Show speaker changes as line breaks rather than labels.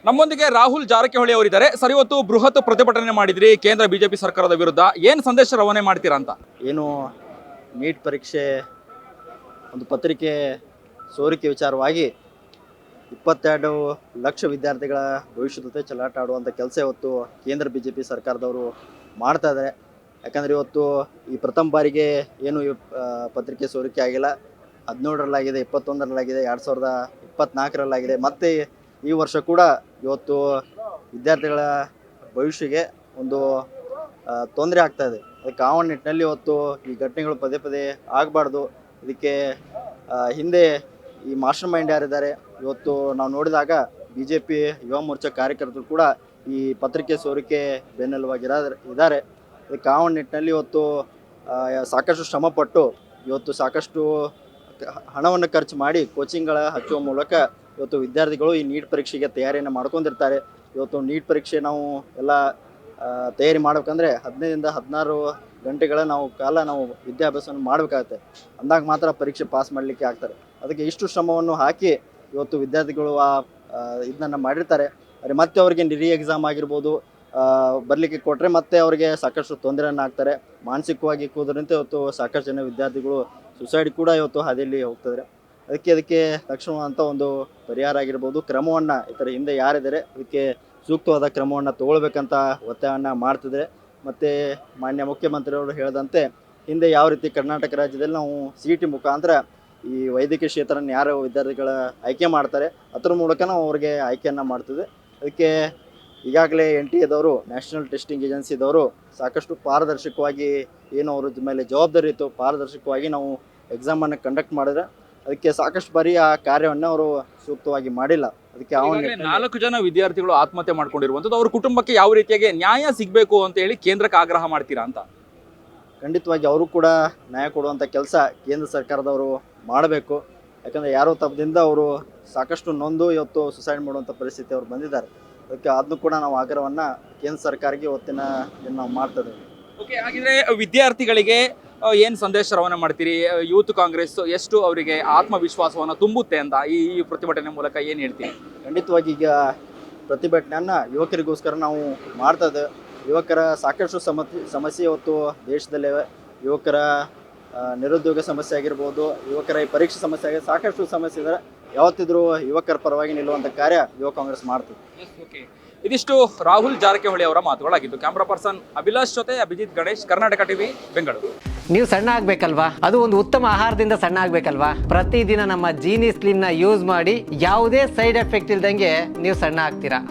ನಮ್ಮೊಂದಿಗೆ ರಾಹುಲ್ ಜಾರಕಿಹೊಳಿ ಅವರಿದ್ದಾರೆ. ಸರ್, ಇವತ್ತು ಬೃಹತ್ ಪ್ರತಿಭಟನೆ ಮಾಡಿದ್ರಿ ಕೇಂದ್ರ ಬಿಜೆಪಿ ಸರ್ಕಾರದ ವಿರುದ್ಧ. ಏನು ಸಂದೇಶ ರವಾನೆ ಮಾಡ್ತೀರಾ ಅಂತ?
ಏನು ನೀಟ್ ಪರೀಕ್ಷೆ ಒಂದು ಪತ್ರಿಕೆ ಸೋರಿಕೆ ವಿಚಾರವಾಗಿ 22 ಲಕ್ಷ ವಿದ್ಯಾರ್ಥಿಗಳ ಭವಿಷ್ಯದ ಜೊತೆ ಚೆಲ್ಲಾಟ ಆಡುವಂಥ ಕೆಲಸ ಇವತ್ತು ಕೇಂದ್ರ ಬಿಜೆಪಿ ಸರ್ಕಾರದವರು ಮಾಡ್ತಾ ಇದ್ದಾರೆ. ಯಾಕಂದರೆ ಇವತ್ತು ಈ ಪ್ರಥಮ ಬಾರಿಗೆ ಏನು ಪತ್ರಿಕೆ ಸೋರಿಕೆ ಆಗಿಲ್ಲ. 17ರಲ್ಲಾಗಿದೆ, 21ರಲ್ಲಾಗಿದೆ, 2024ರಲ್ಲಾಗಿದೆ. ಮತ್ತು ಈ ವರ್ಷ ಕೂಡ ಇವತ್ತು ವಿದ್ಯಾರ್ಥಿಗಳ ಭವಿಷ್ಯಕ್ಕೆ ಒಂದು ತೊಂದರೆ ಆಗ್ತಾ ಇದೆ. ಅದಕ್ಕೆ ಆ ನಿಟ್ಟಿನಲ್ಲಿ ಇವತ್ತು ಈ ಘಟನೆಗಳು ಪದೇ ಪದೇ ಆಗಬಾರ್ದು. ಇದಕ್ಕೆ ಹಿಂದೆ ಈ ಮಾಸ್ಟರ್ ಮೈಂಡ್ ಯಾರಿದ್ದಾರೆ, ಇವತ್ತು ನಾವು ನೋಡಿದಾಗ BJP ಯುವ ಮೋರ್ಚಾ ಕಾರ್ಯಕರ್ತರು ಕೂಡ ಈ ಪತ್ರಿಕೆ ಸೋರಿಕೆ ಬೆನ್ನೆಲುಬಾಗಿದ್ದಾರೆ. ಇದಕ್ಕೆ ಆ ನಿಟ್ಟಿನಲ್ಲಿ ಇವತ್ತು ಸಾಕಷ್ಟು ಶ್ರಮಪಟ್ಟು ಇವತ್ತು ಸಾಕಷ್ಟು ಹಣವನ್ನು ಖರ್ಚು ಮಾಡಿ ಕೋಚಿಂಗ್ಗಳ ಹಚ್ಚುವ ಮೂಲಕ ಇವತ್ತು ವಿದ್ಯಾರ್ಥಿಗಳು ಈ ನೀಟ್ ಪರೀಕ್ಷೆಗೆ ತಯಾರಿಯನ್ನು ಮಾಡ್ಕೊಂಡಿರ್ತಾರೆ. ಇವತ್ತು ನೀಟ್ ಪರೀಕ್ಷೆ ನಾವು ಎಲ್ಲ ತಯಾರಿ ಮಾಡ್ಬೇಕಂದ್ರೆ 15ರಿಂದ 16 ಗಂಟೆಗಳ ನಾವು ವಿದ್ಯಾಭ್ಯಾಸವನ್ನು ಮಾಡಬೇಕಾಗುತ್ತೆ. ಅಂದಾಗ ಮಾತ್ರ ಪರೀಕ್ಷೆ ಪಾಸ್ ಮಾಡಲಿಕ್ಕೆ ಆಗ್ತಾರೆ. ಅದಕ್ಕೆ ಇಷ್ಟು ಶ್ರಮವನ್ನು ಹಾಕಿ ಇವತ್ತು ವಿದ್ಯಾರ್ಥಿಗಳು ಇದನ್ನು ಮಾಡಿರ್ತಾರೆ. ಆದರೆ ಮತ್ತೆ ಅವರಿಗೆ ರೀ ಎಕ್ಸಾಮ್ ಆಗಿರ್ಬೋದು ಬರಲಿಕ್ಕೆ ಕೊಟ್ಟರೆ ಮತ್ತೆ ಅವರಿಗೆ ಸಾಕಷ್ಟು ತೊಂದರೆಯನ್ನು ಆಗ್ತಾರೆ. ಮಾನಸಿಕವಾಗಿ ಕೂದರಂತೆ ಇವತ್ತು ಸಾಕಷ್ಟು ಜನ ವಿದ್ಯಾರ್ಥಿಗಳು ಸುಸೈಡ್ ಕೂಡ ಇವತ್ತು ಹಾದಿಯಲ್ಲಿ ಹೋಗ್ತಿದ್ದಾರೆ. ಅದಕ್ಕೆ ತಕ್ಷಣವಂಥ ಒಂದು ಪರಿಹಾರ ಆಗಿರ್ಬೋದು, ಕ್ರಮವನ್ನು ಈ ಥರ ಹಿಂದೆ ಯಾರಿದ್ದಾರೆ ಅದಕ್ಕೆ ಸೂಕ್ತವಾದ ಕ್ರಮವನ್ನು ತಗೊಳ್ಬೇಕಂತ ಒತ್ತಾಯವನ್ನು ಮಾಡ್ತಿದ್ದಾರೆ. ಮತ್ತು ಮಾನ್ಯ ಮುಖ್ಯಮಂತ್ರಿಯವರು ಹೇಳಿದಂತೆ ಹಿಂದೆ ಯಾವ ರೀತಿ ಕರ್ನಾಟಕ ರಾಜ್ಯದಲ್ಲಿ ನಾವು CET ಮುಖಾಂತರ ಈ ವೈದ್ಯಕೀಯ ಕ್ಷೇತ್ರನ ಯಾರು ವಿದ್ಯಾರ್ಥಿಗಳ ಆಯ್ಕೆ ಮಾಡ್ತಾರೆ ಅದರ ಮೂಲಕ ನಾವು ಅವ್ರಿಗೆ ಆಯ್ಕೆಯನ್ನು ಮಾಡ್ತಿದ್ದೆ. ಅದಕ್ಕೆ ಈಗಾಗಲೇ NTA ನ್ಯಾಷನಲ್ ಟೆಸ್ಟಿಂಗ್ ಏಜೆನ್ಸಿದವರು ಸಾಕಷ್ಟು ಪಾರದರ್ಶಕವಾಗಿ ಏನು ಅವ್ರ ಮೇಲೆ ಜವಾಬ್ದಾರಿ ಇತ್ತು, ಪಾರದರ್ಶಕವಾಗಿ ನಾವು ಎಕ್ಸಾಮನ್ನು ಕಂಡಕ್ಟ್ ಮಾಡಿದ್ರೆ ಅದಕ್ಕೆ ಸಾಕಷ್ಟು ಬಾರಿ ಆ ಕಾರ್ಯವನ್ನು ಅವರು ಸೂಕ್ತವಾಗಿ ಮಾಡಿಲ್ಲ. ಅದಕ್ಕೆ
4 ಜನ ವಿದ್ಯಾರ್ಥಿಗಳು ಆತ್ಮಹತ್ಯೆ ಮಾಡ್ಕೊಂಡಿರುವಂಥದ್ದು. ಅವ್ರ ಕುಟುಂಬಕ್ಕೆ ಯಾವ ರೀತಿಯಾಗಿ ನ್ಯಾಯ ಸಿಗಬೇಕು ಅಂತ ಹೇಳಿ ಕೇಂದ್ರಕ್ಕೆ ಆಗ್ರಹ ಮಾಡ್ತೀರಾ ಅಂತ?
ಖಂಡಿತವಾಗಿ ಅವರು ಕೂಡ ನ್ಯಾಯ ಕೊಡುವಂಥ ಕೆಲಸ ಕೇಂದ್ರ ಸರ್ಕಾರದವರು ಮಾಡಬೇಕು. ಯಾಕಂದರೆ ಯಾರೋ ತಪ್ಪದಿಂದ ಅವರು ಸಾಕಷ್ಟು ನೊಂದು ಇವತ್ತು ಸುಸೈಡ್ ಮಾಡುವಂಥ ಪರಿಸ್ಥಿತಿ ಅವ್ರು ಬಂದಿದ್ದಾರೆ. ಅದಕ್ಕೆ ಅದನ್ನು ಕೂಡ ನಾವು ಆಗ್ರಹವನ್ನು ಕೇಂದ್ರ ಸರ್ಕಾರಕ್ಕೆ ಇವತ್ತಿನ ನಾವು ಮಾಡ್ತಿದ್ದೇವೆ.
ಓಕೆ, ಹಾಗಿದ್ರೆ ವಿದ್ಯಾರ್ಥಿಗಳಿಗೆ ಏನು ಸಂದೇಶ ರವಾನೆ ಮಾಡ್ತೀರಿ? ಯೂತ್ ಕಾಂಗ್ರೆಸ್ ಎಷ್ಟು ಅವರಿಗೆ ಆತ್ಮವಿಶ್ವಾಸವನ್ನು ತುಂಬುತ್ತೆ ಅಂತ ಈ ಪ್ರತಿಭಟನೆ ಮೂಲಕ ಏನು ಹೇಳ್ತೀರಿ?
ಖಂಡಿತವಾಗಿ ಈಗ ಪ್ರತಿಭಟನೆಯನ್ನು ಯುವಕರಿಗೋಸ್ಕರ ನಾವು ಮಾಡ್ತಾ ಇದ್ದೇವೆ. ಯುವಕರ ಸಾಕಷ್ಟು ಸಮಸ್ಯೆ ಇವತ್ತು ದೇಶದಲ್ಲೇ ಯುವಕರ ನಿರುದ್ಯೋಗ ಸಮಸ್ಯೆ ಆಗಿರ್ಬೋದು, ಯುವಕರ ಈ ಪರೀಕ್ಷೆ ಸಮಸ್ಯೆ ಆಗಿ ಸಾಕಷ್ಟು ಸಮಸ್ಯೆ ಇದ್ದಾರೆ. ಯಾವತ್ತಿದ್ರೂ ಯುವಕರ ಪರವಾಗಿ ನಿಲ್ಲುವಂಥ ಕಾರ್ಯ ಯುವ ಕಾಂಗ್ರೆಸ್ ಮಾಡ್ತದೆ.
ಓಕೆ, ಇದಿಷ್ಟು ರಾಹುಲ್ ಜಾರಕಿಹೊಳಿ ಅವರ ಮಾತುಗಳಾಗಿದ್ದು. ಕ್ಯಾಮ್ರಾ ಪರ್ಸನ್ ಅಭಿಲಾಷ್ ಜೊತೆ ಅಭಿಜಿತ್ ಗಣೇಶ್, ಕರ್ನಾಟಕ ಟಿವಿ, ಬೆಂಗಳೂರು.
ನೀವು ಸಣ್ಣ ಆಗ್ಬೇಕಲ್ವಾ? ಅದು ಒಂದು ಉತ್ತಮ ಆಹಾರದಿಂದ ಸಣ್ಣ ಆಗ್ಬೇಕಲ್ವಾ? ಪ್ರತಿದಿನ ನಮ್ಮ ಜೀನಿ ಸ್ಲಿಮ್ನ ಯೂಸ್ ಮಾಡಿ ಯಾವುದೇ ಸೈಡ್ ಎಫೆಕ್ಟ್ ಇಲ್ದಂಗೆ ನೀವು ಸಣ್ಣ ಆಗ್ತೀರಾ.